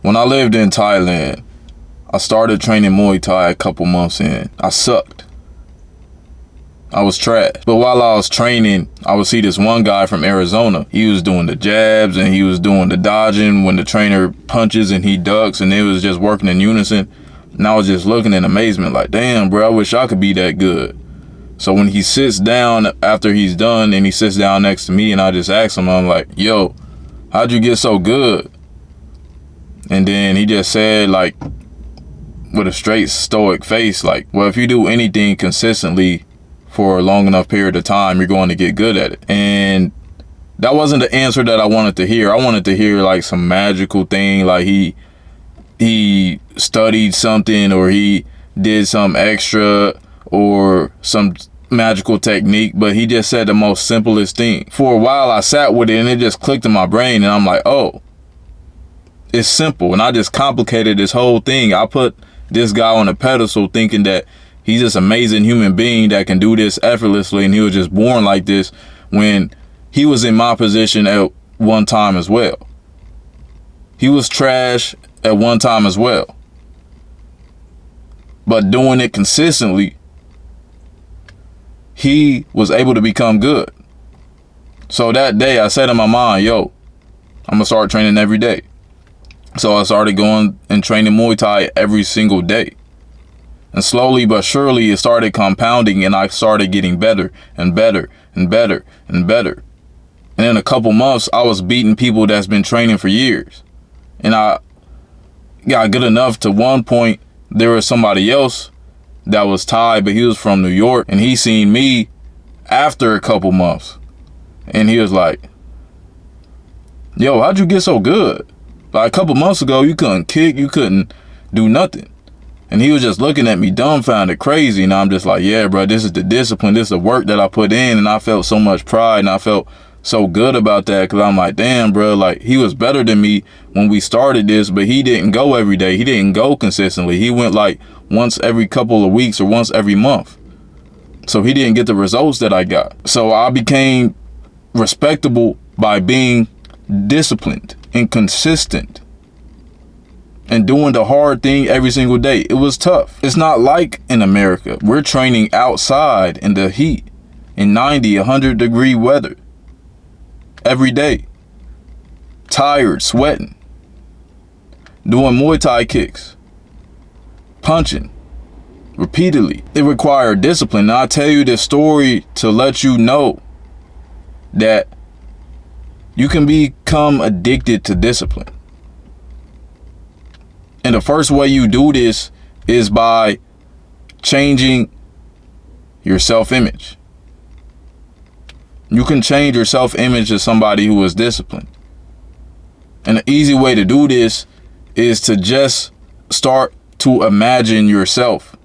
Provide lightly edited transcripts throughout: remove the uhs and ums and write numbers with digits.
When I lived in Thailand, I started training Muay Thai a couple months in. I sucked. I was trash. But while I was training, I would see this one guy from Arizona. He was doing the jabs and he was doing the dodging when the trainer punches and he ducks, and it was just working in unison. And I was just looking in amazement like, damn, bro, I wish I could be that good. So when he sits down after he's done and he sits down next to me and I just ask him, I'm like, yo, how'd you get so good? And then he just said, like, with a straight stoic face, like, well, if you do anything consistently for a long enough period of time, you're going to get good at it. And that wasn't the answer that I wanted to hear. I wanted to hear like some magical thing, like he studied something or he did some extra or some magical technique, but he just said the most simplest thing. For a while I sat with it and it just clicked in my brain and I'm like, oh, it's simple. And I just complicated this whole thing. I put this guy on a pedestal thinking that he's this amazing human being that can do this effortlessly and he was just born like this, when he was in my position at one time as well. He was trash at one time as well. But doing it consistently, he was able to become good. So that day I said in my mind, yo, I'm gonna start training every day. So I started going and training Muay Thai every single day. And slowly but surely it started compounding and I started getting better and better and better and better. And in a couple months, I was beating people that's been training for years. And I got good enough to one point, there was somebody else that was Thai, but he was from New York, and he seen me after a couple months. And he was like, yo, how'd you get so good? Like a couple months ago, you couldn't kick, you couldn't do nothing. And he was just looking at me dumbfounded, crazy. And I'm just like, yeah, bro, this is the discipline. This is the work that I put in. And I felt so much pride and I felt so good about that, because I'm like, damn, bro, like he was better than me when we started this, but he didn't go every day. He didn't go consistently. He went like once every couple of weeks or once every month. So he didn't get the results that I got. So I became respectable by being disciplined and consistent and doing the hard thing every single day. It was tough. It's not like in America. We're training outside in the heat in 90, 100 degree weather every day. Tired, sweating, doing Muay Thai kicks, punching repeatedly. It required discipline. Now I tell you this story to let you know that you can become addicted to discipline. And the first way you do this is by changing your self-image. You can change your self-image as somebody who is disciplined. And the easy way to do this is to just start to imagine yourself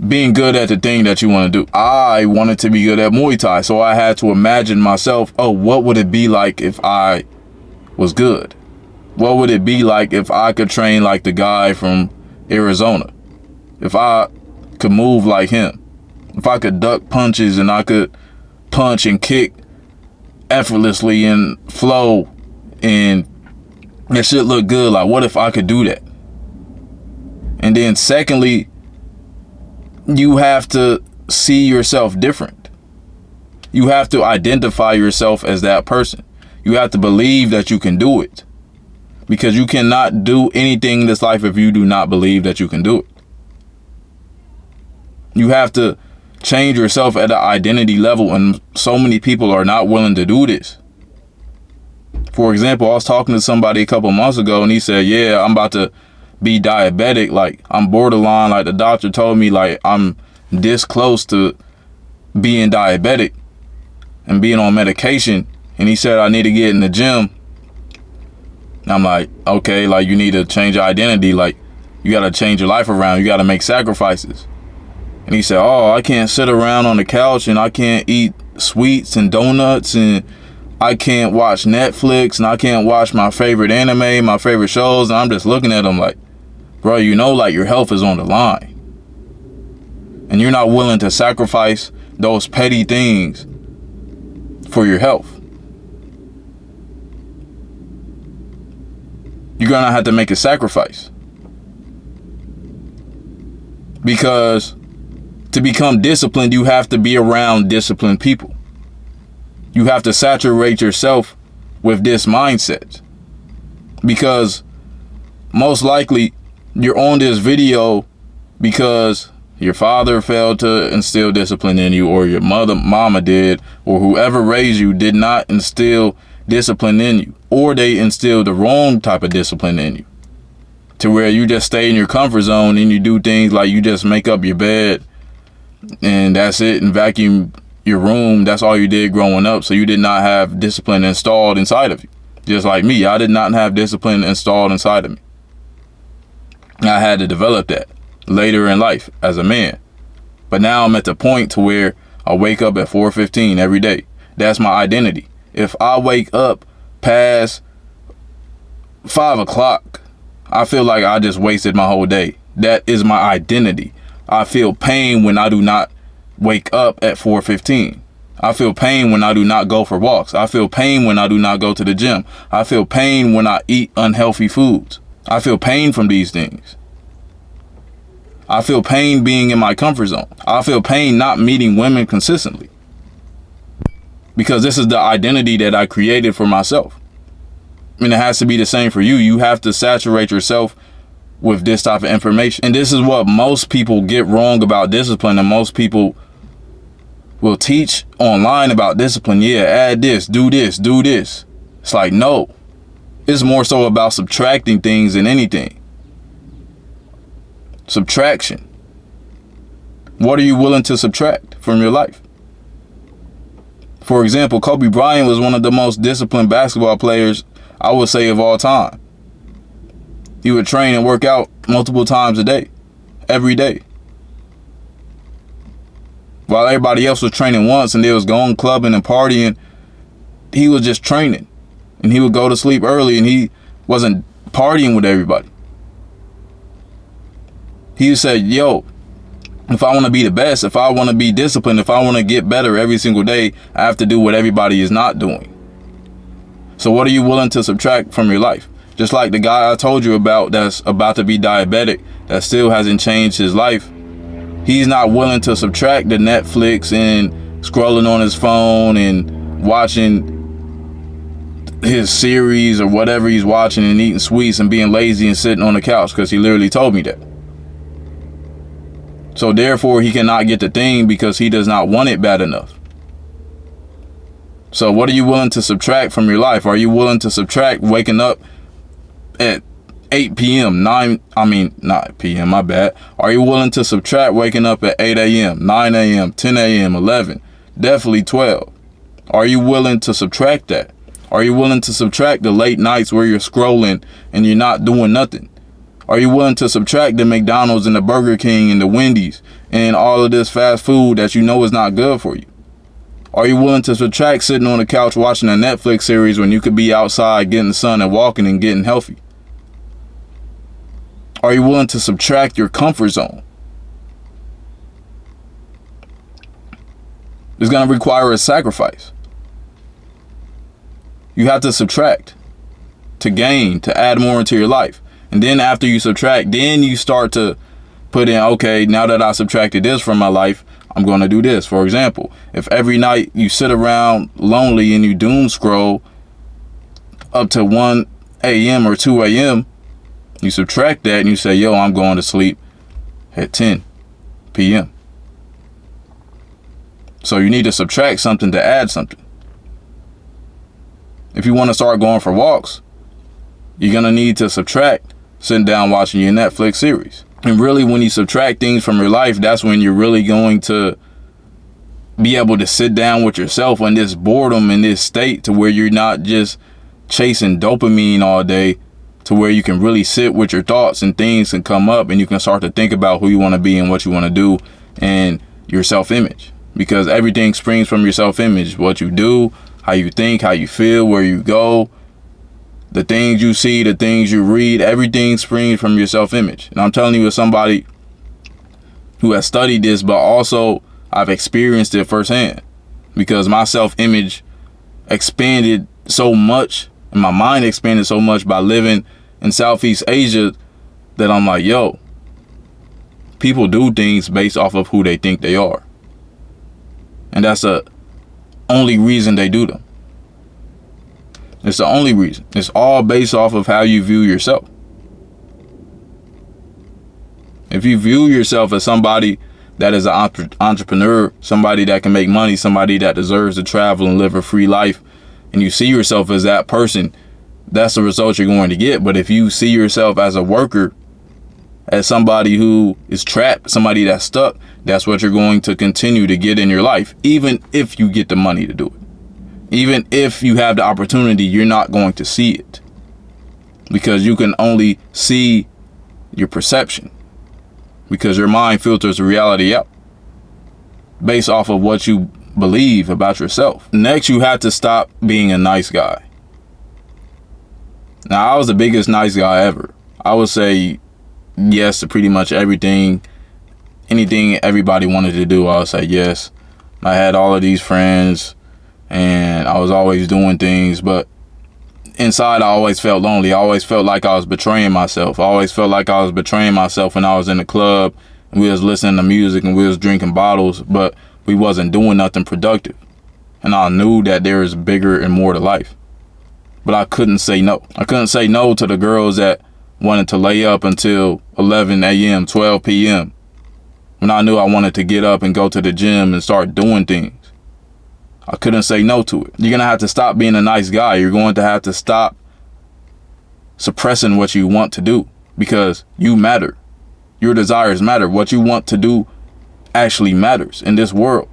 being good at the thing that you want to do. I wanted to be good at Muay Thai, so I had to imagine myself, oh, what would it be like if I was good? What would it be like if I could train like the guy from Arizona? If I could move like him? If I could duck punches and I could punch and kick effortlessly and flow and that shit look good, like what if I could do that? And then secondly, you have to see yourself different. You have to identify yourself as that person. You have to believe that you can do it, because you cannot do anything in this life if you do not believe that you can do it. You have to change yourself at an identity level, and so many people are not willing to do this. For example, I was talking to somebody a couple months ago and he said, yeah, I'm about to be diabetic. Like I'm borderline. Like the doctor told me like I'm this close to being diabetic and being on medication. And he said I need to get in the gym. I'm like, okay, like you need to change your identity. Like you got to change your life around. You got to make sacrifices. And he said, oh, I can't sit around on the couch and I can't eat sweets and donuts and I can't watch Netflix and I can't watch my favorite anime, my favorite shows. And I'm just looking at him like, bro, you know, like your health is on the line. And you're not willing to sacrifice those petty things for your health. you're going to have to make a sacrifice. Because to become disciplined, you have to be around disciplined people. You have to saturate yourself with this mindset. Because most likely you're on this video because your father failed to instill discipline in you, or your mama did, or whoever raised you did not instill discipline in you, or they instilled the wrong type of discipline in you, to where you just stay in your comfort zone and you do things like you just make up your bed and that's it, and vacuum your room. That's all you did growing up. So you did not have discipline installed inside of you. Just like me, I did not have discipline installed inside of me. I had to develop that later in life as a man. But now I'm at the point to where I wake up at 4:15 every day. That's my identity. If I wake up past 5 o'clock, I feel like I just wasted my whole day. That is my identity. I feel pain when I do not wake up at 4:15. I feel pain when I do not go for walks. I feel pain when I do not go to the gym. I feel pain when I eat unhealthy foods. I feel pain from these things. I feel pain being in my comfort zone. I feel pain not meeting women consistently. Because this is the identity that I created for myself. And it has to be the same for you. You have to saturate yourself with this type of information. And this is what most people get wrong about discipline. And most people will teach online about discipline. Yeah, add this, do this, do this. It's like, no. It's more so about subtracting things than anything. Subtraction. What are you willing to subtract from your life? For example, Kobe Bryant was one of the most disciplined basketball players, I would say, of all time. He would train and work out multiple times a day, every day. While everybody else was training once and they was going clubbing and partying, he was just training. And he would go to sleep early and he wasn't partying with everybody. He said, yo, if I want to be the best, if I want to be disciplined, if I want to get better every single day, I have to do what everybody is not doing. So what are you willing to subtract from your life? Just like the guy I told you about that's about to be diabetic, that still hasn't changed his life. He's not willing to subtract the Netflix and scrolling on his phone and watching his series or whatever he's watching and eating sweets and being lazy and sitting on the couch, because he literally told me that. So therefore, he cannot get the thing because he does not want it bad enough. So what are you willing to subtract from your life? Are you willing to subtract waking up at 8 p.m., 9 p.m., my bad. Are you willing to subtract waking up at 8 a.m., 9 a.m., 10 a.m., 11, definitely 12? Are you willing to subtract that? Are you willing to subtract the late nights where you're scrolling and you're not doing nothing? Are you willing to subtract the McDonald's and the Burger King and the Wendy's and all of this fast food that you know is not good for you? Are you willing to subtract sitting on the couch watching a Netflix series when you could be outside getting the sun and walking and getting healthy? Are you willing to subtract your comfort zone? It's going to require a sacrifice. You have to subtract to gain, to add more into your life. And then after you subtract, then you start to put in, okay, now that I subtracted this from my life, I'm going to do this. For example, if every night you sit around lonely and you doom scroll up to 1 a.m. or 2 a.m., you subtract that and you say, yo, I'm going to sleep at 10 p.m. So you need to subtract something to add something. If you want to start going for walks, you're going to need to subtract sitting down watching your Netflix series. And really, when you subtract things from your life, that's when you're really going to be able to sit down with yourself in this boredom, in this state, to where you're not just chasing dopamine all day, to where you can really sit with your thoughts and things can come up and you can start to think about who you want to be and what you want to do and your self-image. Because everything springs from your self-image. What you do, how you think, how you feel, where you go, the things you see, the things you read, everything springs from your self-image. And I'm telling you, as somebody who has studied this, but also I've experienced it firsthand, because my self-image expanded so much and my mind expanded so much by living in Southeast Asia that I'm like, yo, people do things based off of who they think they are. And that's the only reason they do them. It's the only reason. It's all based off of how you view yourself. If you view yourself as somebody that is an entrepreneur, somebody that can make money, somebody that deserves to travel and live a free life, and you see yourself as that person, that's the result you're going to get. But if you see yourself as a worker, as somebody who is trapped, somebody that's stuck, that's what you're going to continue to get in your life, even if you get the money to do it. Even if you have the opportunity, you're not going to see it because you can only see your perception, because your mind filters reality out based off of what you believe about yourself. Next, you have to stop being a nice guy. Now, I was the biggest nice guy ever. I would say yes to pretty much everything. Anything everybody wanted to do, I would say yes. I had all of these friends and I was always doing things, but inside I always felt lonely. I always felt like I was betraying myself. I always felt like I was betraying myself when I was in the club and we was listening to music and we was drinking bottles, but we wasn't doing nothing productive. And I knew that there is bigger and more to life. But I couldn't say no. I couldn't say no to the girls that wanted to lay up until 11 a.m., 12 p.m. when I knew I wanted to get up and go to the gym and start doing things. I couldn't say no to it. You're going to have to stop being a nice guy. You're going to have to stop suppressing what you want to do because you matter. Your desires matter. What you want to do actually matters in this world.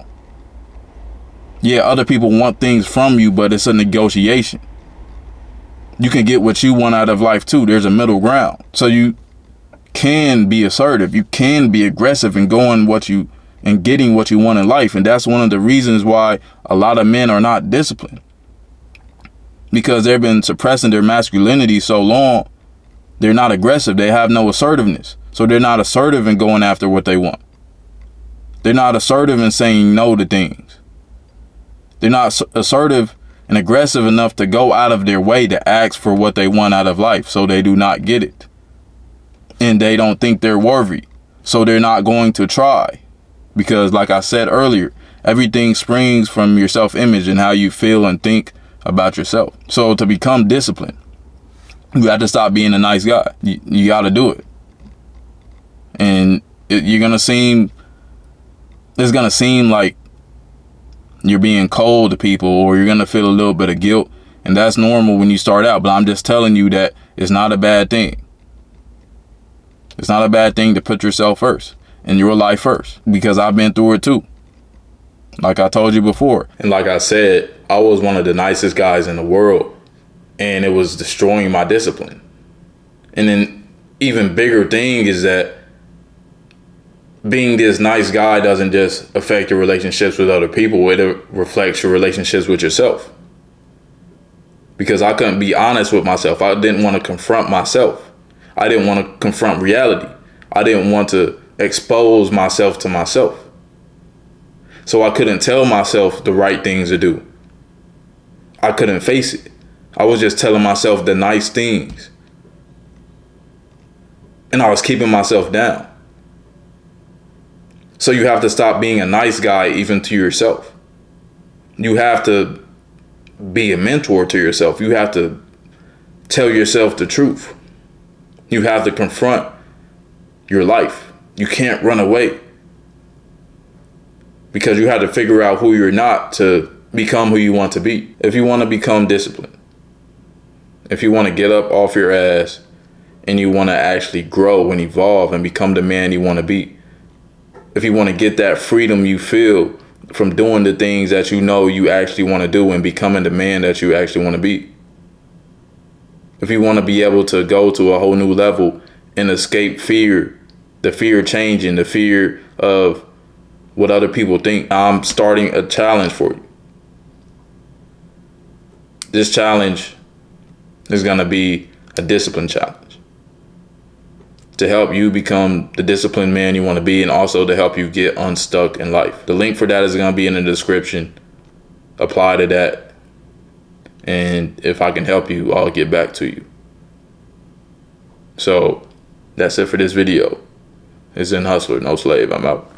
Yeah, other people want things from you, but it's a negotiation. You can get what you want out of life too. There's a middle ground. So you can be assertive. You can be aggressive and going what you and getting what you want in life. And that's one of the reasons why a lot of men are not disciplined, because they've been suppressing their masculinity so long. They're not aggressive. They have no assertiveness. So they're not assertive in going after what they want. They're not assertive in saying no to things. They're not assertive and aggressive enough to go out of their way to ask for what they want out of life. So they do not get it. And they don't think they're worthy. So they're not going to try. Because like I said earlier, everything springs from your self-image and how you feel and think about yourself. So to become disciplined, you have to stop being a nice guy. You got to do it. And it's going to seem like you're being cold to people, or you're going to feel a little bit of guilt. And that's normal when you start out. But I'm just telling you that it's not a bad thing. It's not a bad thing to put yourself first and your life first, because I've been through it too. Like I told you before. And like I said, I was one of the nicest guys in the world, and it was destroying my discipline. And then even bigger thing is that being this nice guy doesn't just affect your relationships with other people. It reflects your relationships with yourself. Because I couldn't be honest with myself. I didn't want to confront myself. I didn't want to confront reality. I didn't want to expose myself to myself. So I couldn't tell myself the right things to do. I couldn't face it. I was just telling myself the nice things. And I was keeping myself down. So you have to stop being a nice guy even to yourself. You have to be a mentor to yourself. You have to tell yourself the truth. You have to confront your life. You can't run away, because you have to figure out who you're not to become who you want to be. If you want to become disciplined, if you want to get up off your ass and you want to actually grow and evolve and become the man you want to be, if you want to get that freedom you feel from doing the things that you know you actually want to do and becoming the man that you actually want to be, if you want to be able to go to a whole new level and escape fear, the fear of changing, the fear of what other people think, I'm starting a challenge for you. This challenge is going to be a discipline challenge to help you become the disciplined man you want to be, and also to help you get unstuck in life. The link for that is going to be in the description. Apply to that. And if I can help you, I'll get back to you. So that's it for this video. It's Zen Hustler, no slave. I'm out.